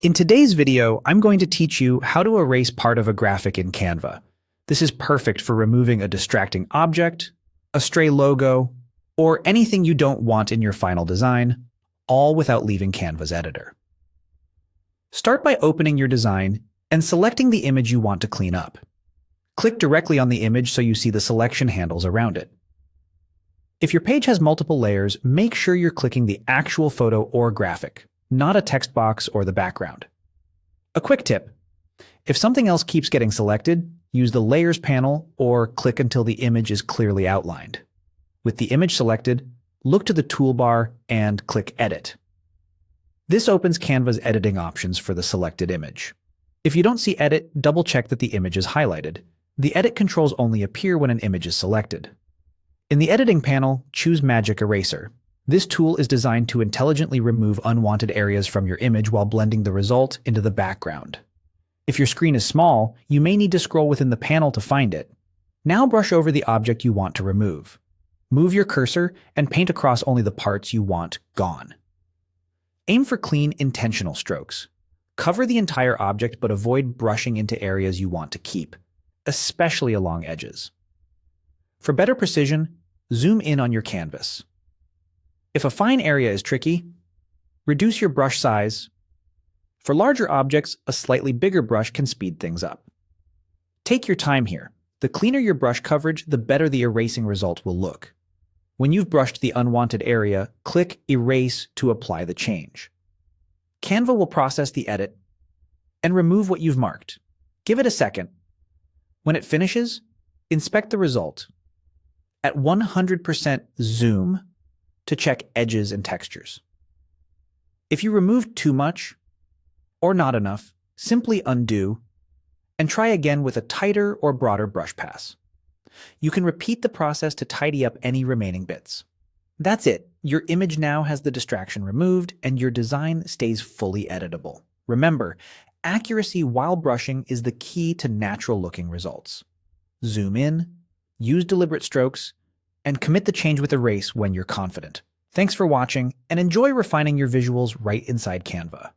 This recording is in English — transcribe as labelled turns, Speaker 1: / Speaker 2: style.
Speaker 1: In today's video, I'm going to teach you how to erase part of a graphic in Canva. This is perfect for removing a distracting object, a stray logo, or anything you don't want in your final design, all without leaving Canva's editor. Start by opening your design and selecting the image you want to clean up. Click directly on the image so you see the selection handles around it. If your page has multiple layers, make sure you're clicking the actual photo or graphic, not a text box or the background. A quick tip: if something else keeps getting selected, use the Layers panel or click until the image is clearly outlined. With the image selected, look to the toolbar and click Edit. This opens Canva's editing options for the selected image. If you don't see Edit, double-check that the image is highlighted. The edit controls only appear when an image is selected. In the Editing panel, choose Magic Eraser. This tool is designed to intelligently remove unwanted areas from your image while blending the result into the background. If your screen is small, you may need to scroll within the panel to find it. Now brush over the object you want to remove. Move your cursor and paint across only the parts you want gone. Aim for clean, intentional strokes. Cover the entire object but avoid brushing into areas you want to keep, especially along edges. For better precision, zoom in on your canvas. If a fine area is tricky, reduce your brush size. For larger objects, a slightly bigger brush can speed things up. Take your time here. The cleaner your brush coverage, the better the erasing result will look. When you've brushed the unwanted area, click Erase to apply the change. Canva will process the edit and remove what you've marked. Give it a second. When it finishes, inspect the result. At 100% zoom to check edges and textures. If you removed too much or not enough, simply undo and try again with a tighter or broader brush pass. You can repeat the process to tidy up any remaining bits. That's it. Your image now has the distraction removed and your design stays fully editable. Remember, accuracy while brushing is the key to natural-looking results. Zoom in, use deliberate strokes, and commit the change with Erase when you're confident. Thanks for watching, and enjoy refining your visuals right inside Canva.